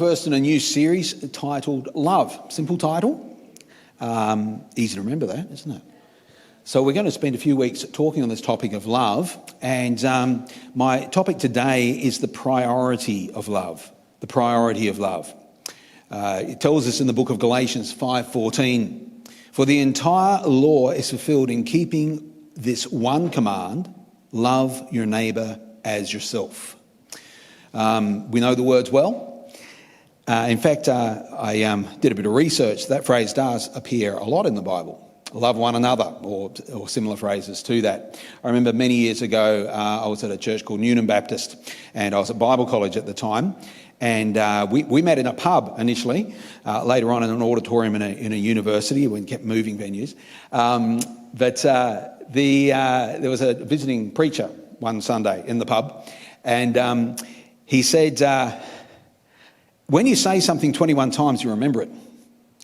first in a new series titled Love. Simple title. Easy to remember that, isn't it? So we're going to spend a few weeks talking on this topic of love. And my topic today is the priority of love. The priority of love. It tells us in the book of Galatians 5:14, "For the entire law is fulfilled in keeping this one command, love your neighbour as yourself." We know the words well. In fact, I did a bit of research. That phrase does appear a lot in the Bible. Love one another, or similar phrases to that. I remember many years ago, I was at a church called Newton Baptist, and I was at Bible college at the time. And we met in a pub initially, later on in an auditorium in a university. We kept moving venues. But there was a visiting preacher one Sunday in the pub, and he said, when you say something 21 times, you remember it.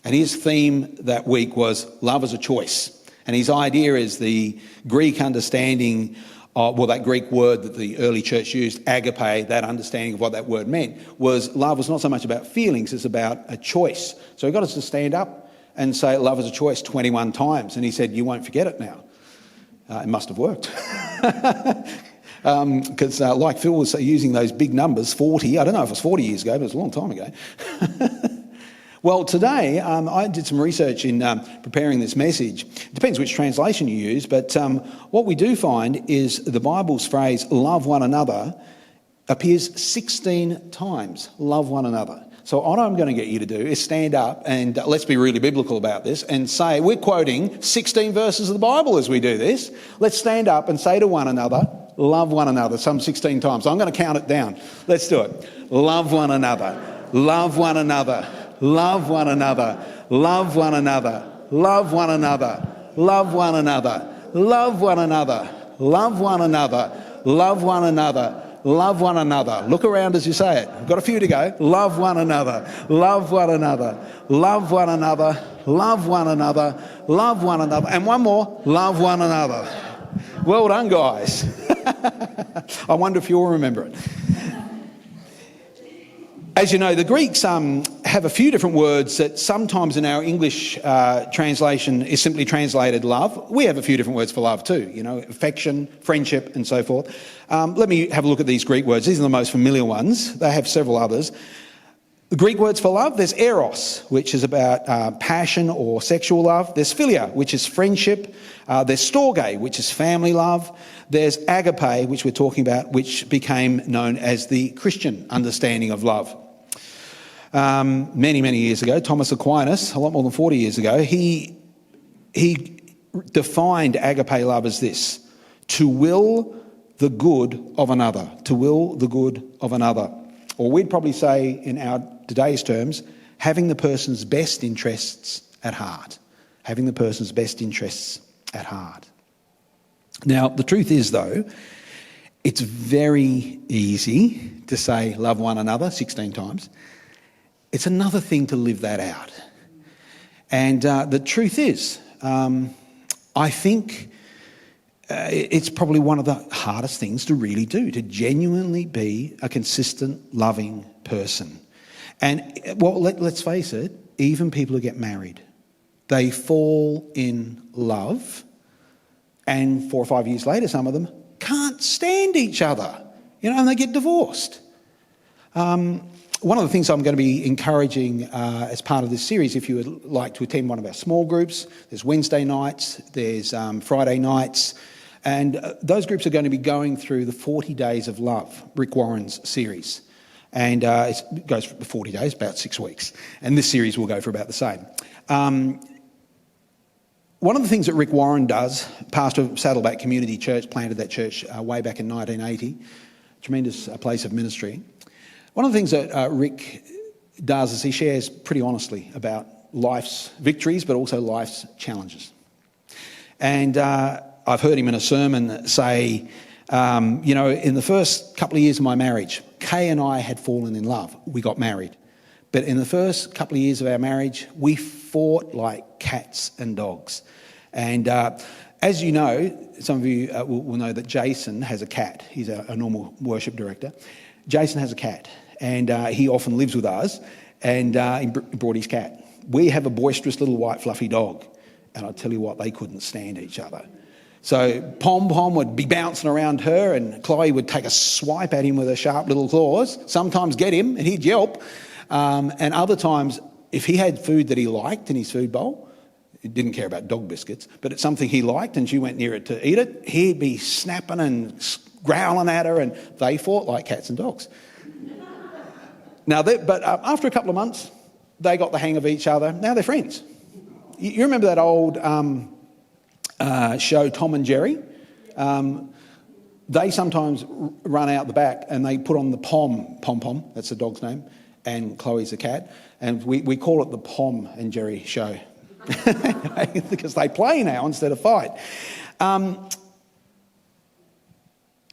And his theme that week was love as a choice. And his idea is the Greek understanding, that Greek word that the early church used, agape, that understanding of what that word meant, was love was not so much about feelings, it's about a choice. So he got us to stand up and say love is a choice 21 times. And he said, you won't forget it now. It must have worked. Because like Phil was using those big numbers, 40, I don't know if it was 40 years ago, but it was a long time ago. Well, today I did some research in preparing this message. It depends which translation you use, but what we do find is the Bible's phrase, love one another, appears 16 times, love one another. So what I'm going to get you to do is stand up and let's be really biblical about this and say, we're quoting 16 verses of the Bible as we do this. Let's stand up and say to one another, love one another, some 16 times. I'm going to count it down. Let's do it. Love one another, love one another, love one another, love one another, love one another, love one another, love one another, love one another, love one another, love one another. Look around as you say it. I've got a few to go. Love one another, love one another, love one another, love one another, love one another. And one more, love one another. Well done, guys. I wonder if you'll remember it. As you know, the Greeks have a few different words that sometimes in our English translation is simply translated love. We have a few different words for love too, affection, friendship and so forth. Let me have a look at these Greek words. These are the most familiar ones. They have several others. The Greek words for love, there's eros, which is about passion or sexual love. There's philia, which is friendship. There's storge, which is family love. There's agape, which we're talking about, which became known as the Christian understanding of love. Many, many years ago, Thomas Aquinas, a lot more than 40 years ago, he defined agape love as this: to will the good of another. To will the good of another. Or we'd probably say in our today's terms, having the person's best interests at heart. Having the person's best interests at heart. Now, the truth is, though, it's very easy to say love one another 16 times. It's another thing to live that out. And the truth is, I think it's probably one of the hardest things to really do, to genuinely be a consistent, loving person. And, well, let's face it, even people who get married, they fall in love, and 4 or 5 years later, some of them can't stand each other, and they get divorced. One of the things I'm going to be encouraging as part of this series, if you would like to attend one of our small groups, there's Wednesday nights, there's Friday nights, and those groups are going to be going through the 40 Days of Love, Rick Warren's series. And it goes for 40 days, about 6 weeks. And this series will go for about the same. One of the things that Rick Warren does, pastor of Saddleback Community Church, planted that church way back in 1980, tremendous place of ministry. One of the things that Rick does is he shares pretty honestly about life's victories, but also life's challenges. And I've heard him in a sermon say, in the first couple of years of my marriage, Kay and I had fallen in love. We got married. But in the first couple of years of our marriage, we fought like cats and dogs. And as you know, some of you will know that Jason has a cat. He's a normal worship director. Jason has a cat. and he often lives with us, and he brought his cat. We have a boisterous little white fluffy dog, and I tell you what, they couldn't stand each other. So Pom would be bouncing around her, and Chloe would take a swipe at him with her sharp little claws, sometimes get him, and he'd yelp. And other times, if he had food that he liked in his food bowl, he didn't care about dog biscuits, but it's something he liked and she went near it to eat it, he'd be snapping and growling at her, and they fought like cats and dogs. But after a couple of months, they got the hang of each other. Now they're friends. You remember that old show, Tom and Jerry? They sometimes run out the back and they put on the Pom, that's the dog's name, and Chloe's the cat, and we call it the Pom and Jerry show. Because they play now instead of fight.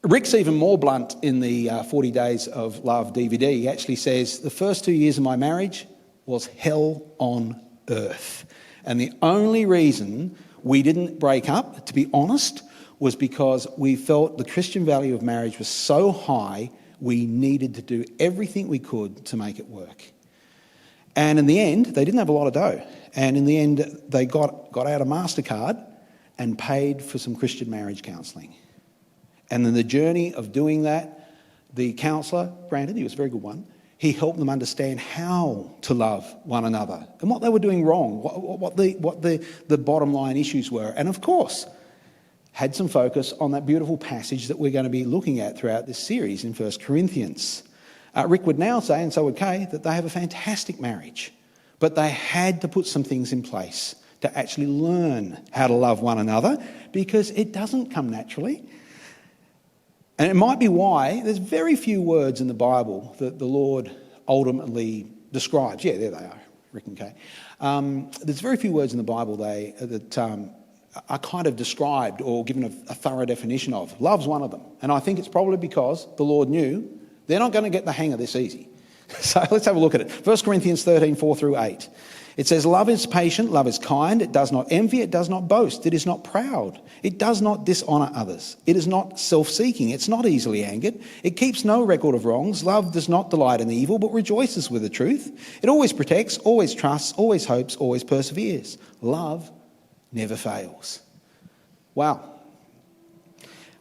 Rick's even more blunt in the 40 Days of Love DVD. He actually says, the first 2 years of my marriage was hell on earth. And the only reason we didn't break up, to be honest, was because we felt the Christian value of marriage was so high, we needed to do everything we could to make it work. And in the end, they didn't have a lot of dough. And in the end, they got out a MasterCard and paid for some Christian marriage counselling. And in the journey of doing that, the counsellor, Brandon, he was a very good one, he helped them understand how to love one another and what they were doing wrong, what the bottom line issues were. And of course, had some focus on that beautiful passage that we're going to be looking at throughout this series in 1 Corinthians. Rick would now say, and so would Kay, that they have a fantastic marriage, but they had to put some things in place to actually learn how to love one another, because it doesn't come naturally. And it might be why there's very few words in the Bible that the Lord ultimately describes. Yeah, there they are, Rick and Kay. There's very few words in the Bible that are kind of described or given a thorough definition of. Love's one of them. And I think it's probably because the Lord knew they're not going to get the hang of this easy. So let's have a look at it. 1 Corinthians 13, 4 through 8. It says, love is patient, love is kind, it does not envy, it does not boast, it is not proud, it does not dishonour others, it is not self-seeking, it's not easily angered, it keeps no record of wrongs, love does not delight in evil, but rejoices with the truth, it always protects, always trusts, always hopes, always perseveres. Love never fails. Wow.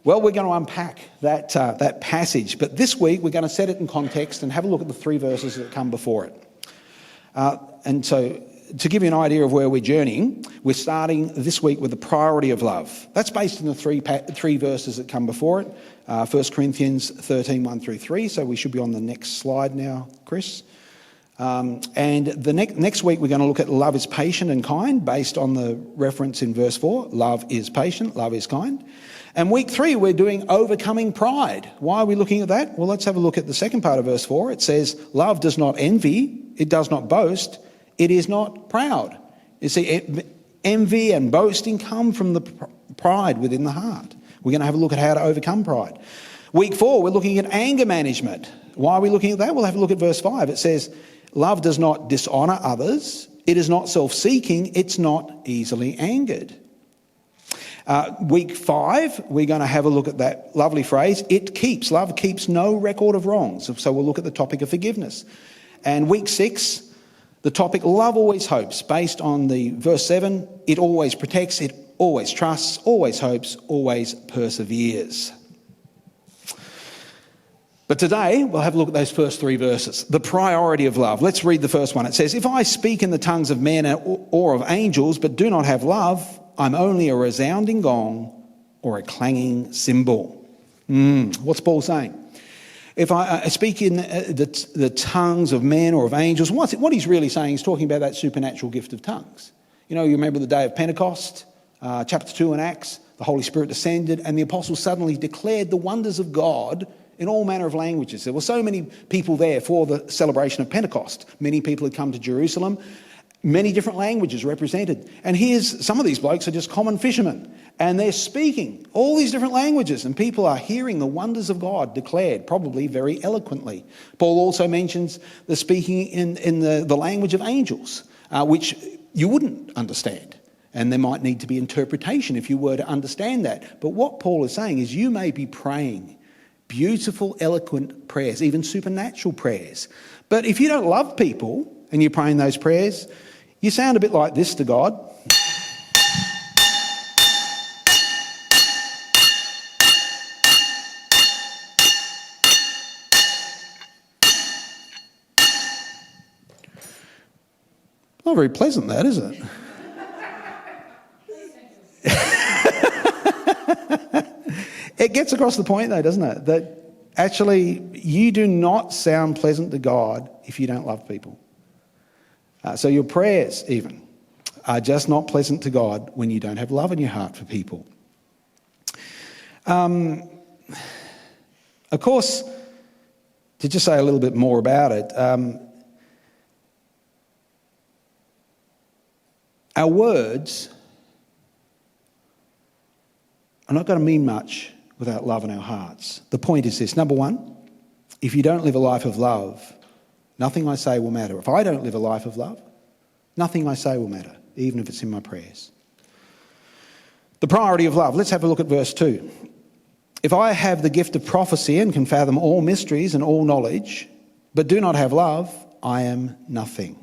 Well, we're going to unpack that passage, but this week we're going to set it in context and have a look at the 3 verses that come before it. And so, to give you an idea of where we're journeying, we're starting this week with the priority of love. That's based on the three verses that come before it. 1 Corinthians 13, 1 through 3. So we should be on the next slide now, Chris. And the next week we're going to look at love is patient and kind, based on the reference in verse 4. Love is patient, love is kind. And week 3 we're doing overcoming pride. Why are we looking at that? Well, let's have a look at the second part of verse 4. It says, love does not envy, it does not boast, it is not proud. You see, envy and boasting come from the pride within the heart. We're going to have a look at how to overcome pride. Week 4, we're looking at anger management. Why are we looking at that? We'll have a look at verse 5. It says, love does not dishonour others, it is not self-seeking, it's not easily angered. Week 5, we're going to have a look at that lovely phrase, love keeps no record of wrongs. So we'll look at the topic of forgiveness. And week 6, the topic, love always hopes, based on the verse 7, it always protects, it always trusts, always hopes, always perseveres. But today, we'll have a look at those first 3 verses, the priority of love. Let's read the first one. It says, if I speak in the tongues of men or of angels, but do not have love, I'm only a resounding gong or a clanging cymbal. What's Paul saying? If I speak in the tongues of men or of angels, what he's really saying is talking about that supernatural gift of tongues. You know, you remember the day of Pentecost, chapter 2 in Acts, the Holy Spirit descended and the apostles suddenly declared the wonders of God in all manner of languages. There were so many people there for the celebration of Pentecost. Many people had come to Jerusalem, many different languages represented. And here's some of these blokes are just common fishermen and they're speaking all these different languages and people are hearing the wonders of God declared, probably very eloquently. Paul also mentions the speaking in the language of angels, which you wouldn't understand. And there might need to be interpretation if you were to understand that. But what Paul is saying is you may be praying beautiful, eloquent prayers, even supernatural prayers. But if you don't love people and you're praying those prayers, you sound a bit like this to God. Not very pleasant, that, is it? It gets across the point, though, doesn't it? That actually you do not sound pleasant to God if you don't love people. So your prayers, even, are just not pleasant to God when you don't have love in your heart for people. Of course, to just say a little bit more about it, our words are not going to mean much without love in our hearts. The point is this. Number one, if you don't live a life of love, nothing I say will matter. If I don't live a life of love, nothing I say will matter, even if it's in my prayers. The priority of love. Let's have a look at verse 2. If I have the gift of prophecy and can fathom all mysteries and all knowledge, but do not have love, I am nothing.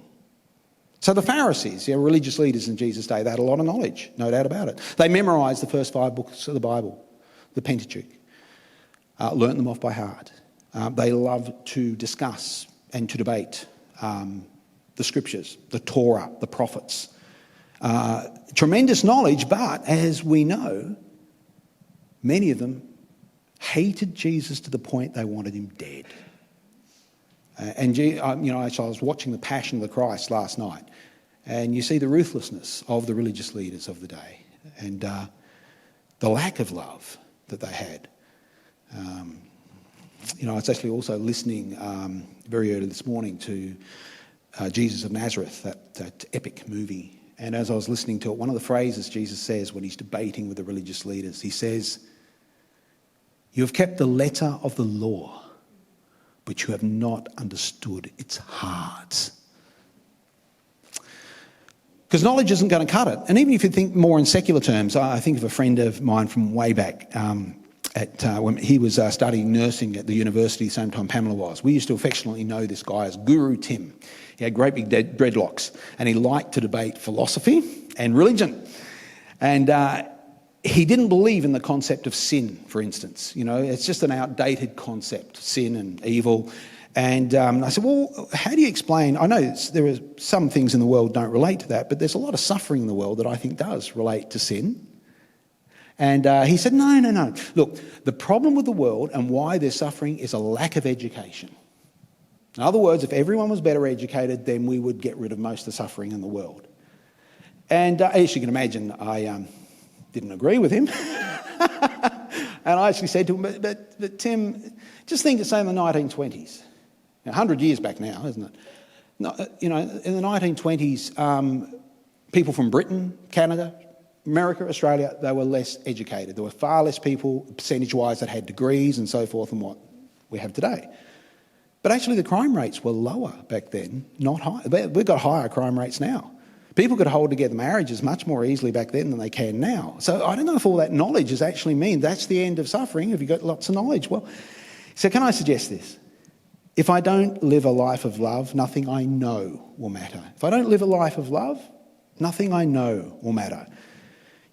So the Pharisees, religious leaders in Jesus' day, they had a lot of knowledge, no doubt about it. They memorised the first 5 books of the Bible, the Pentateuch, learnt them off by heart. They loved to discuss and to debate the scriptures, the Torah, the prophets. Tremendous knowledge, but as we know, many of them hated Jesus to the point they wanted him dead. I was watching The Passion of the Christ last night, and you see the ruthlessness of the religious leaders of the day and the lack of love that they had. I was actually also listening very early this morning to Jesus of Nazareth, that epic movie. And as I was listening to it, one of the phrases Jesus says when he's debating with the religious leaders, he says, "You have kept the letter of the law, but you have not understood its heart." Because knowledge isn't going to cut it. And even if you think more in secular terms, I think of a friend of mine from way back when he was studying nursing at the university, the same time Pamela was. We used to affectionately know this guy as Guru Tim. He had great big dreadlocks, and he liked to debate philosophy and religion. And he didn't believe in the concept of sin, for instance. It's just an outdated concept, sin and evil. And I said, well, how do you explain? I know there are some things in the world don't relate to that, but there's a lot of suffering in the world that I think does relate to sin. And he said, no. Look, the problem with the world and why there's suffering is a lack of education. In other words, if everyone was better educated, then we would get rid of most of the suffering in the world. And as you can imagine, I didn't agree with him. And I actually said to him, but Tim, just think of, say, in the 1920s. 100 years back now, isn't it? No, in the 1920s, people from Britain, Canada, America, Australia, they were less educated. There were far less people, percentage-wise, that had degrees and so forth than what we have today. But actually the crime rates were lower back then, not high. We've got higher crime rates now. People could hold together marriages much more easily back then than they can now. So I don't know if all that knowledge is actually mean that's the end of suffering. Have you got lots of knowledge? Well, so can I suggest this? If I don't live a life of love, nothing I know will matter. If I don't live a life of love, nothing I know will matter.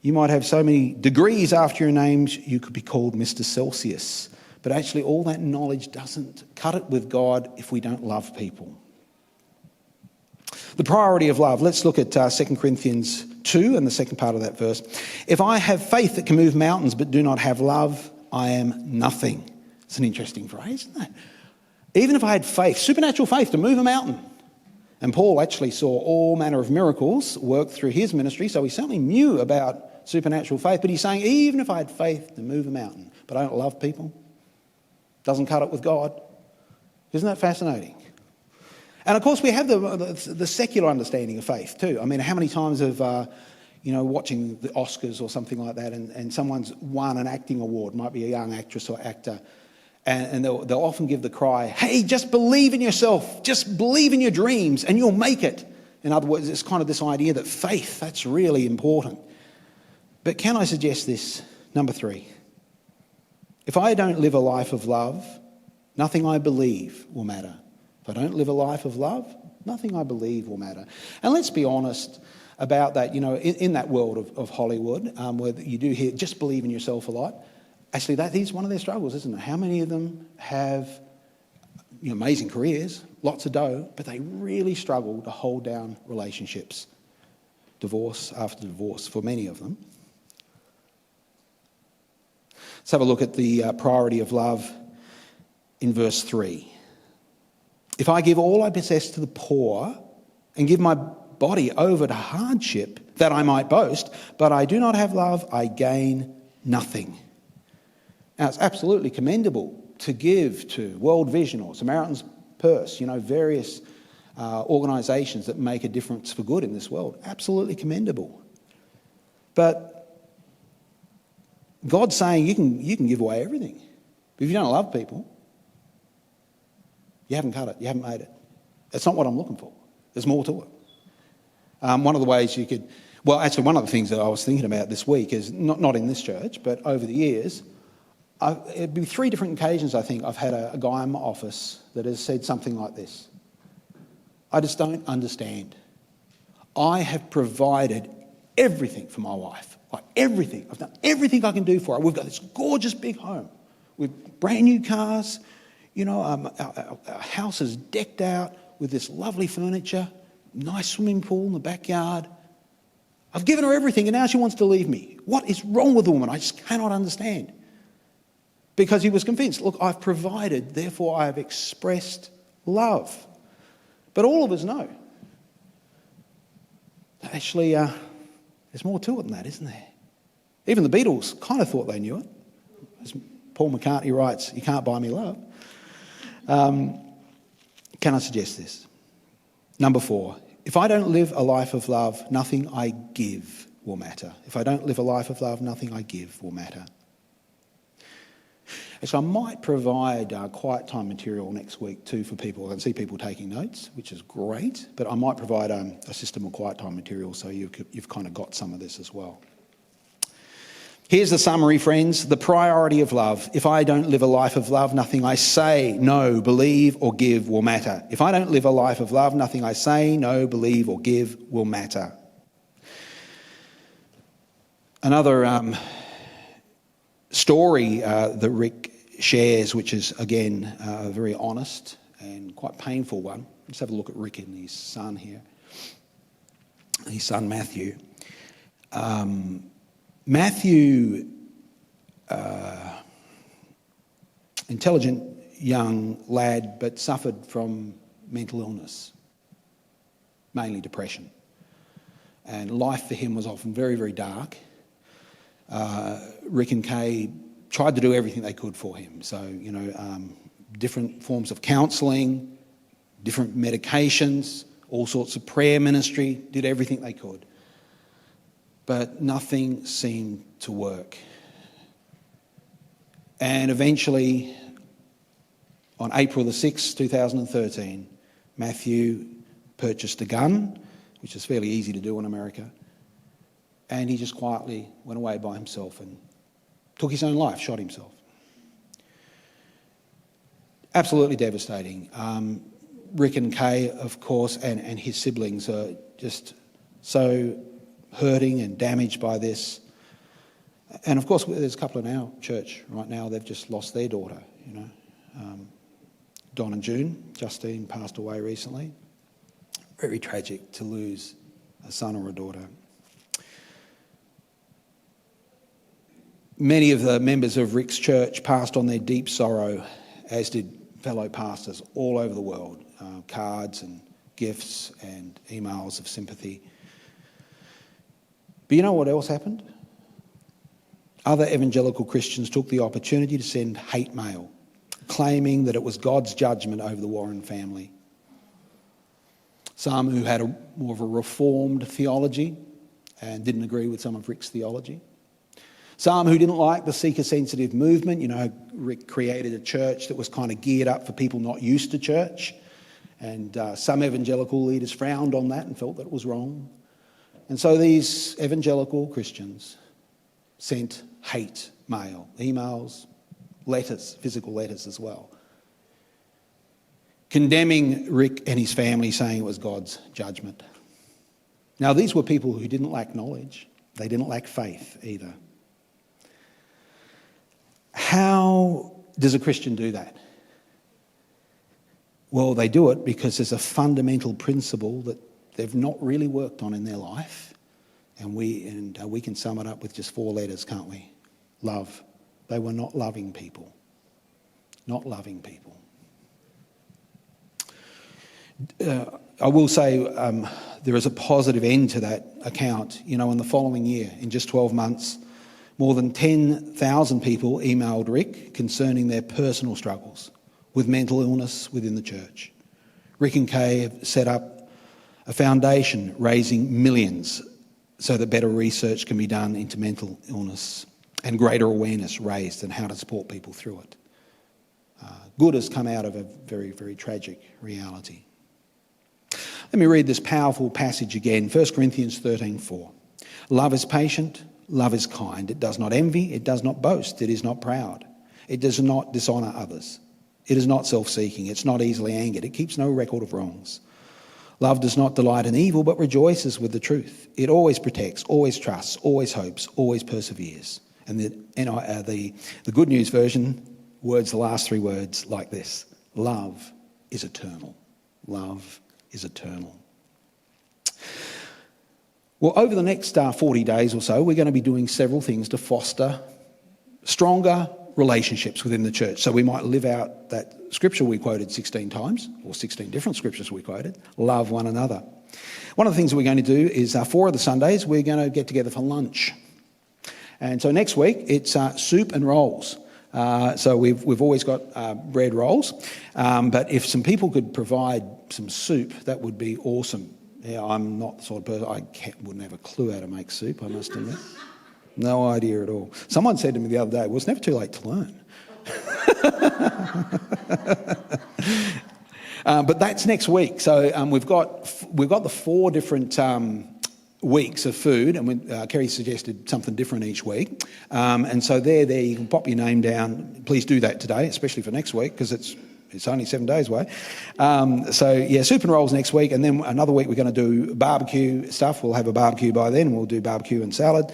You might have so many degrees after your names, you could be called Mr. Celsius. But actually all that knowledge doesn't cut it with God if we don't love people. The priority of love. Let's look at 2 Corinthians 2 and the second part of that verse. If I have faith that can move mountains but do not have love, I am nothing. It's an interesting phrase, isn't it? Even if I had faith, supernatural faith to move a mountain. And Paul actually saw all manner of miracles work through his ministry, so he certainly knew about supernatural faith. But he's saying, even if I had faith to move a mountain, but I don't love people, doesn't cut it with God. Isn't that fascinating? And of course we have the secular understanding of faith too. I mean, how many times have, watching the Oscars or something like that and someone's won an acting award, might be a young actress or actor, and they'll often give the cry, hey, just believe in yourself, just believe in your dreams and you'll make it. In other words, it's kind of this idea that faith, that's really important. But can I suggest this? Number 3. If I don't live a life of love, nothing I believe will matter. If I don't live a life of love, nothing I believe will matter. And let's be honest about that. You know, in that world of Hollywood, where you do hear just believe in yourself a lot, actually that is one of their struggles, isn't it? How many of them have amazing careers, lots of dough, but they really struggle to hold down relationships, divorce after divorce for many of them. Let's have a look at the priority of love in verse 3. If I give all I possess to the poor and give my body over to hardship that I might boast, but I do not have love, I gain nothing. Now, it's absolutely commendable to give to World Vision or Samaritan's Purse, various organisations that make a difference for good in this world. Absolutely commendable. But God's saying you can give away everything. But if you don't love people, you haven't cut it, you haven't made it. That's not what I'm looking for. There's more to it. One of the ways you could... Well, actually, one of the things that I was thinking about this week is, not in this church, but over the years, it'd be 3 different occasions, I think, I've had a guy in my office that has said something like this. I just don't understand. I have provided everything for my wife. Like everything. I've done everything I can do for her. We've got this gorgeous big home with brand new cars. Our house is decked out with this lovely furniture, nice swimming pool in the backyard. I've given her everything and now she wants to leave me. What is wrong with the woman? I just cannot understand. Because he was convinced, look, I've provided, therefore I have expressed love. But all of us know. Actually, there's more to it than that, isn't there? Even the Beatles kind of thought they knew it. As Paul McCartney writes, you can't buy me love. Can I suggest this? Number 4, if I don't live a life of love, nothing I give will matter. If I don't live a life of love, nothing I give will matter. And so I might provide quiet time material next week too for people. I can see people taking notes, which is great, but I might provide a system of quiet time material so you've kind of got some of this as well. Here's the summary, friends. The priority of love. If I don't live a life of love, nothing I say, know, believe or give will matter. If I don't live a life of love, nothing I say, know, believe or give will matter. Another story that Rick shares, which is, again, a very honest and quite painful one. Let's have a look at Rick and his son here. His son, Matthew. Matthew, intelligent young lad, but suffered from mental illness, mainly depression. And life for him was often very, very dark. Rick and Kay tried to do everything they could for him. So, different forms of counselling, different medications, all sorts of prayer ministry, did everything they could. But nothing seemed to work. And eventually, on April the 6th, 2013, Matthew purchased a gun, which is fairly easy to do in America, and he just quietly went away by himself and took his own life, shot himself. Absolutely devastating. Rick and Kay, of course, and his siblings are just so hurting and damaged by this. And of course, there's a couple in our church right now, they've just lost their daughter, Don and June. Justine passed away recently. Very tragic to lose a son or a daughter. Many of the members of Rick's church passed on their deep sorrow, as did fellow pastors all over the world. Cards and gifts and emails of sympathy. But you know what else happened? Other evangelical Christians took the opportunity to send hate mail, claiming that it was God's judgment over the Warren family. Some who had more of a reformed theology and didn't agree with some of Rick's theology. Some who didn't like the seeker-sensitive movement. Rick created a church that was kind of geared up for people not used to church. And some evangelical leaders frowned on that and felt that it was wrong. And so these evangelical Christians sent hate mail, emails, letters, physical letters as well, condemning Rick and his family, saying it was God's judgment. Now, these were people who didn't lack knowledge. They didn't lack faith either. How does a Christian do that? Well, they do it because there's a fundamental principle that they've not really worked on in their life. And we can sum it up with just 4 letters, can't we? Love. They were not loving people. Not loving people. I will say there is a positive end to that account. In the following year, in just 12 months, more than 10,000 people emailed Rick concerning their personal struggles with mental illness within the church. Rick and Kay have set up a foundation raising millions so that better research can be done into mental illness and greater awareness raised and how to support people through it. Good has come out of a very, very tragic reality. Let me read this powerful passage again, 1 Corinthians 13:4. Love is patient, love is kind. It does not envy, it does not boast, it is not proud. It does not dishonour others. It is not self-seeking, it's not easily angered, it keeps no record of wrongs. Love does not delight in evil, but rejoices with the truth. It always protects, always trusts, always hopes, always perseveres. And the Good News version words the last 3 words like this: love is eternal. Love is eternal. Well, over the next 40 days or so, we're going to be doing several things to foster stronger relationships within the church. So we might live out that scripture we quoted 16 times, or 16 different scriptures we quoted, love one another. One of the things we're going to do is 4 of the Sundays, we're going to get together for lunch. And so next week, it's soup and rolls. So we've always got bread rolls, but if some people could provide some soup, that would be awesome. Yeah, I'm not the sort of person, I wouldn't have a clue how to make soup, I must admit. No idea at all. Someone said to me the other day, well, it's never too late to learn. But that's next week. So we've got the 4 different weeks of food, and Kerry suggested something different each week. And so there you can pop your name down. Please do that today, especially for next week, because it's only 7 days away. Soup and rolls next week, and then another week we're going to do barbecue stuff. We'll have a barbecue by then. We'll do barbecue and salad,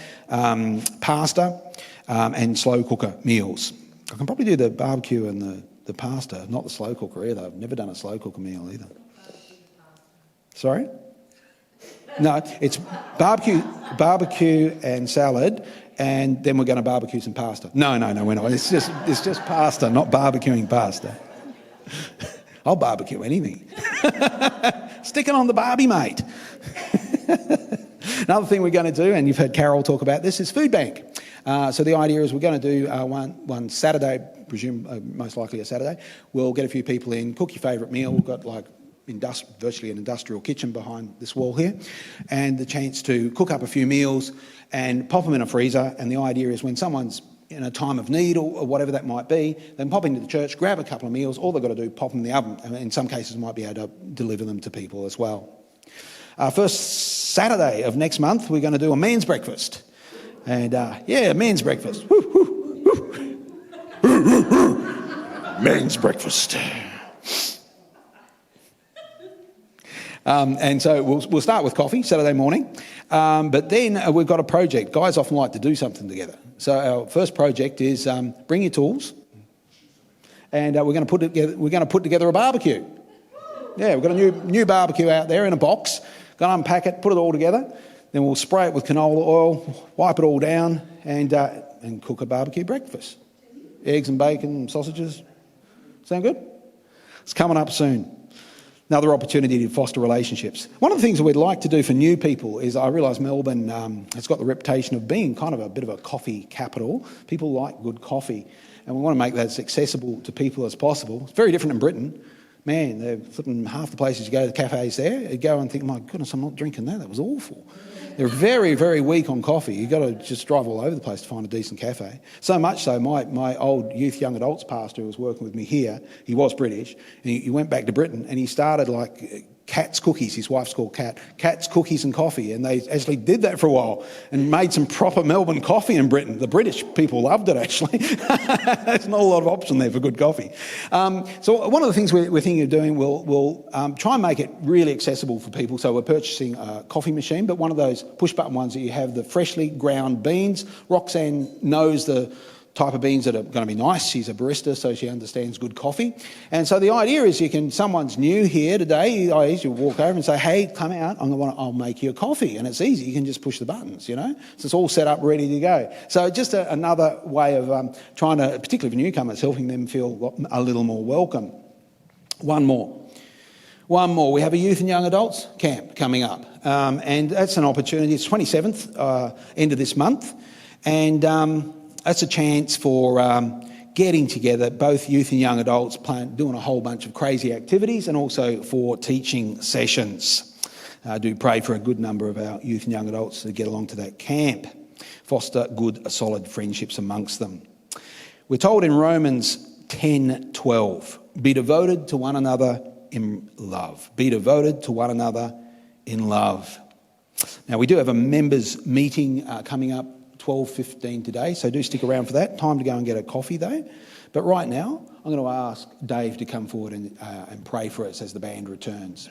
pasta, and slow cooker meals. I can probably do the barbecue and the pasta, not the slow cooker either. I've never done a slow cooker meal either. Sorry? No, it's barbecue and salad, and then we're going to barbecue some pasta. No, we're not. It's just pasta, not barbecuing pasta. I'll barbecue anything. Stick it on the barbie, mate. Another thing we're going to do, and you've heard Carol talk about this, is food bank. So the idea is we're going to do one Saturday, presume most likely a Saturday. We'll get a few people in, cook your favourite meal. We've got virtually an industrial kitchen behind this wall here, and the chance to cook up a few meals and pop them in a freezer. And the idea is when someone's in a time of need or whatever that might be, then pop into the church, grab a couple of meals. All they've got to do, pop them in the oven. And in some cases, might be able to deliver them to people as well. First Saturday of next month, we're going to do a man's breakfast. And man's breakfast. Woo, woo, woo. Man's breakfast. And so we'll start with coffee Saturday morning, but then we've got a project. Guys often like to do something together. So our first project is bring your tools, and we're going to put together a barbecue. Yeah, we've got a new barbecue out there in a box. Going to unpack it, put it all together. Then we'll spray it with canola oil, wipe it all down, and cook a barbecue breakfast. Eggs and bacon, sausages. Sound good? It's coming up soon. Another opportunity to foster relationships. One of the things that we'd like to do for new people is, I realise Melbourne has got the reputation of being kind of a bit of a coffee capital. People like good coffee, and we want to make that as accessible to people as possible. It's very different in Britain. Man, they're flipping half the places you go to the cafes there. You go and think, my goodness, I'm not drinking that. That was awful. They're very, very weak on coffee. You've got to just drive all over the place to find a decent cafe. So much so, my old youth young adults pastor who was working with me here, he was British, and he went back to Britain and he started Cat's Cookies. His wife's called Cat. Cat's Cookies and Coffee. And they actually did that for a while and made some proper Melbourne coffee in Britain. The British people loved it, actually. There's not a lot of option there for good coffee. So one of the things we're thinking of doing, we'll try and make it really accessible for people. So we're purchasing a coffee machine, but one of those push-button ones that you have the freshly ground beans. Roxanne knows the type of beans that are going to be nice. She's a barista, so she understands good coffee. And so the idea is someone's new here today, you walk over and say, hey, come out, I'll make you a coffee. And it's easy, you can just push the buttons, So it's all set up, ready to go. So just another way of trying to, particularly for newcomers, helping them feel a little more welcome. One more. We have a youth and young adults camp coming up. And that's an opportunity. It's 27th, end of this month. And that's a chance for getting together, both youth and young adults, doing a whole bunch of crazy activities, and also for teaching sessions. I do pray for a good number of our youth and young adults to get along to that camp. Foster good, solid friendships amongst them. We're told in Romans 10:12, be devoted to one another in love. Be devoted to one another in love. Now, we do have a members' meeting coming up 12:15 today, so do stick around for that. Time to go and get a coffee though. But right now, I'm going to ask Dave to come forward and pray for us as the band returns.